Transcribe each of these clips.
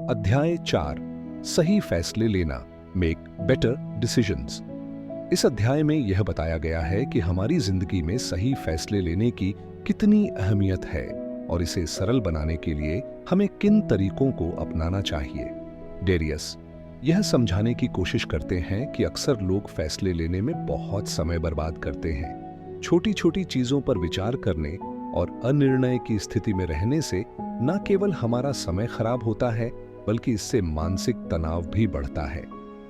अध्याय 4 सही फैसले लेना, मेक बेटर डिसीजंस। इस अध्याय में यह बताया गया है कि हमारी जिंदगी में सही फैसले लेने की कितनी अहमियत है और इसे सरल बनाने के लिए हमें किन तरीकों को अपनाना चाहिए। डेरियस यह समझाने की कोशिश करते हैं कि अक्सर लोग फैसले लेने में बहुत समय बर्बाद करते हैं। छोटी छोटी चीजों पर विचार करने और अनिर्णय की स्थिति में रहने से न केवल हमारा समय खराब होता है बल्कि इससे मानसिक तनाव भी बढ़ता है।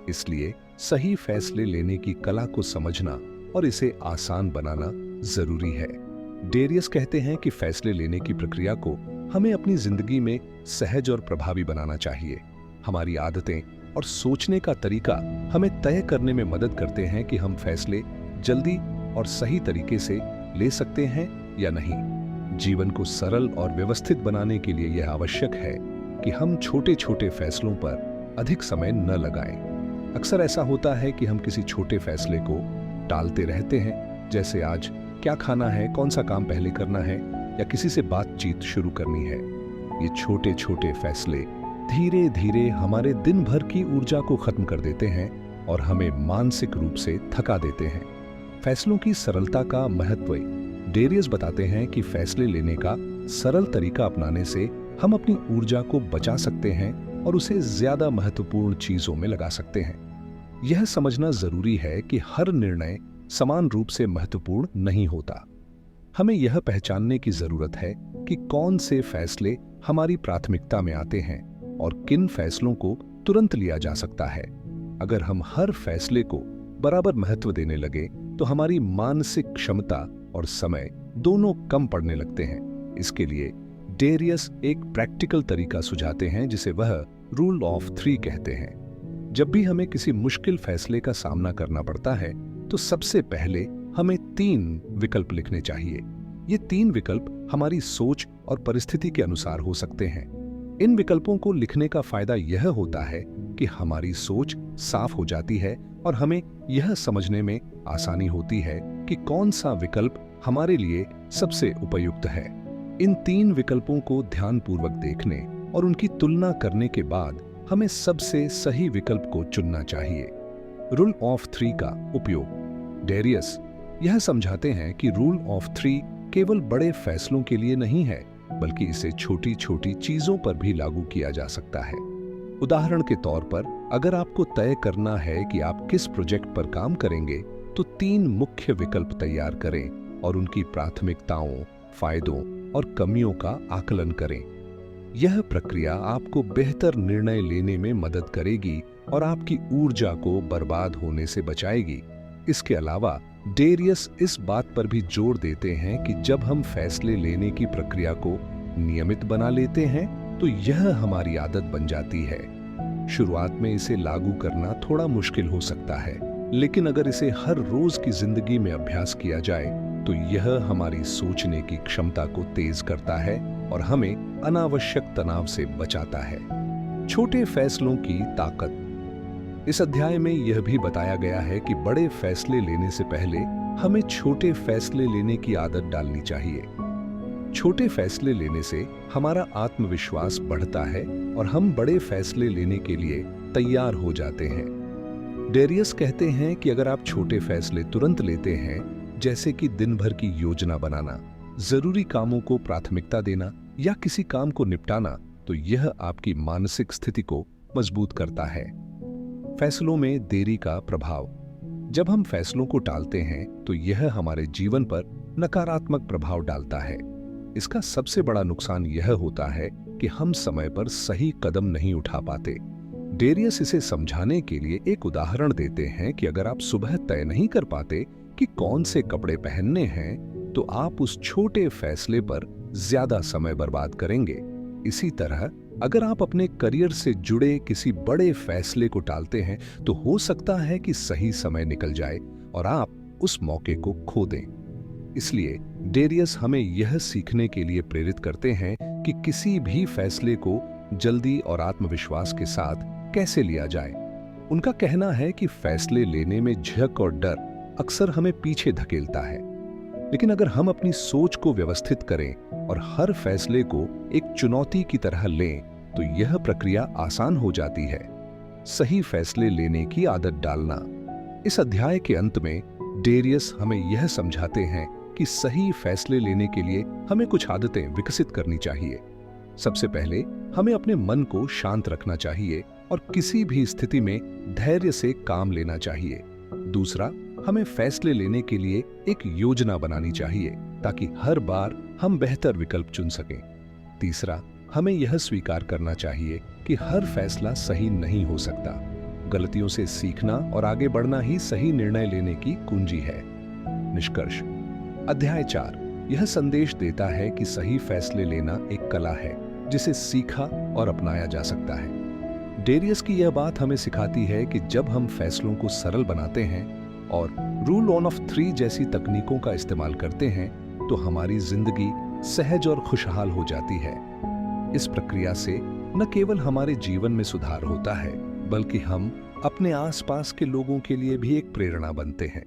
इसलिए सही फैसले लेने की कला को समझना और इसे आसान बनाना जरूरी है। डेरियस कहते हैं कि फैसले लेने की प्रक्रिया को हमें अपनी जिंदगी में सहज और प्रभावी बनाना चाहिए। हमारी आदतें और सोचने का तरीका हमें तय करने में मदद करते हैं कि हम फैसले जल्दी और सही तरीके से ले सकते हैं या नहीं। जीवन को सरल और व्यवस्थित बनाने के लिए यह आवश्यक है कि हम छोटे छोटे फैसलों पर अधिक समय न लगाएं। अक्सर ऐसा होता है कि हम किसी छोटे फैसले को टालते रहते हैं, जैसे आज क्या खाना है, कौन सा काम पहले करना है या किसी से बातचीत शुरू करनी है। ये छोटे छोटे फैसले धीरे धीरे हमारे दिन भर की ऊर्जा को खत्म कर देते हैं और हमें मानसिक रूप से थका देते हैं। फैसलों की सरलता का महत्व डेरियस बताते हैं कि फैसले लेने का सरल तरीका अपनाने से हम अपनी ऊर्जा को बचा सकते हैं और उसे ज्यादा महत्वपूर्ण चीजों में लगा सकते हैं। यह समझना जरूरी है कि हर निर्णय समान रूप से महत्वपूर्ण नहीं होता। हमें यह पहचानने की जरूरत है कि कौन से फैसले हमारी प्राथमिकता में आते हैं और किन फैसलों को तुरंत लिया जा सकता है। अगर हम हर फैसले को बराबर महत्व देने लगे तो हमारी मानसिक क्षमता और समय दोनों कम पड़ने लगते हैं। इसके लिए डेरियस एक प्रैक्टिकल तरीका सुझाते हैं जिसे वह रूल ऑफ 3 कहते हैं। जब भी हमें किसी मुश्किल फैसले का सामना करना पड़ता है तो सबसे पहले हमें 3 विकल्प लिखने चाहिए। ये 3 विकल्प हमारी सोच और परिस्थिति के अनुसार हो सकते हैं। इन विकल्पों को लिखने का फायदा यह होता है कि हमारी सोच साफ हो जाती है और हमें यह समझने में आसानी होती है कि कौन सा विकल्प हमारे लिए सबसे उपयुक्त है। इन 3 विकल्पों को ध्यानपूर्वक देखने और उनकी तुलना करने के बाद हमें सबसे सही विकल्प को चुनना चाहिए। रूल ऑफ 3 का उपयोग डेरियस यह समझाते हैं कि रूल ऑफ 3 केवल बड़े फैसलों के लिए नहीं है बल्कि इसे छोटी छोटी चीजों पर भी लागू किया जा सकता है। उदाहरण के तौर पर अगर आपको तय करना है कि आप किस प्रोजेक्ट पर काम करेंगे तो 3 मुख्य विकल्प तैयार करें और उनकी प्राथमिकताओं, फायदों और कमियों का आकलन करें। यह प्रक्रिया आपको बेहतर निर्णय लेने में मदद करेगी और आपकी ऊर्जा को बर्बाद होने से बचाएगी। इसके अलावा डेरियस इस बात पर भी जोर देते हैं कि जब हम फैसले लेने की प्रक्रिया को नियमित बना लेते हैं तो यह हमारी आदत बन जाती है। शुरुआत में इसे लागू करना थोड़ा मुश्किल हो सकता है, लेकिन अगर इसे हर रोज की जिंदगी में अभ्यास किया जाए तो यह हमारी सोचने की क्षमता को तेज करता है और हमें अनावश्यक तनाव से बचाता है। छोटे फैसलों की ताकत। इस अध्याय में यह भी बताया गया है कि बड़े फैसले लेने से पहले हमें छोटे फैसले लेने की आदत डालनी चाहिए। छोटे फैसले लेने से हमारा आत्मविश्वास बढ़ता है और हम बड़े फैसले लेने के लिए तैयार हो जाते हैं। डेरियस कहते हैं कि अगर आप छोटे फैसले तुरंत लेते हैं, जैसे कि दिन भर की योजना बनाना, जरूरी कामों को प्राथमिकता देना या किसी काम को निपटाना, तो यह आपकी मानसिक स्थिति को मजबूत करता है। फैसलों में देरी का प्रभाव। जब हम फैसलों को टालते हैं तो यह हमारे जीवन पर नकारात्मक प्रभाव डालता है। इसका सबसे बड़ा नुकसान यह होता है कि हम समय पर सही कदम नहीं उठा पाते। डेरियस इसे समझाने के लिए एक उदाहरण देते हैं कि अगर आप सुबह तय नहीं कर पाते कि कौन से कपड़े पहनने हैं तो आप उस छोटे फैसले पर ज्यादा समय बर्बाद करेंगे। इसी तरह अगर आप अपने करियर से जुड़े किसी बड़े फैसले को टालते हैं तो हो सकता है कि सही समय निकल जाए और आप उस मौके को खो दें। इसलिए डेरियस हमें यह सीखने के लिए प्रेरित करते हैं कि किसी भी फैसले को जल्दी और आत्मविश्वास के साथ कैसे लिया जाए। उनका कहना है कि फैसले लेने में झिझक और डर अक्सर हमें पीछे धकेलता है, लेकिन अगर हम अपनी सोच को व्यवस्थित करें और हर फैसले को एक चुनौती की तरह लें तो यह प्रक्रिया आसान हो जाती है। सही फैसले लेने की आदत डालना। इस अध्याय के अंत में डेरियस हमें यह समझाते हैं कि सही फैसले लेने के लिए हमें कुछ आदतें विकसित करनी चाहिए। सबसे पहले हमें अपने मन को शांत रखना चाहिए और किसी भी स्थिति में धैर्य से काम लेना चाहिए। दूसरा, हमें फैसले लेने के लिए एक योजना बनानी चाहिए ताकि हर बार हम बेहतर विकल्प चुन सकें। तीसरा, हमें यह स्वीकार करना चाहिए कि हर फैसला सही नहीं हो सकता। गलतियों से सीखना और आगे बढ़ना ही सही निर्णय लेने की कुंजी है। निष्कर्ष। अध्याय 4 यह संदेश देता है कि सही फैसले लेना एक कला है जिसे सीखा और अपनाया जा सकता है। डेरियस की यह बात हमें सिखाती है कि जब हम फैसलों को सरल बनाते हैं और रूल 1 of 3 जैसी तकनीकों का इस्तेमाल करते हैं तो हमारी जिंदगी सहज और खुशहाल हो जाती है। इस प्रक्रिया से न केवल हमारे जीवन में सुधार होता है बल्कि हम अपने आसपास के लोगों के लिए भी एक प्रेरणा बनते हैं।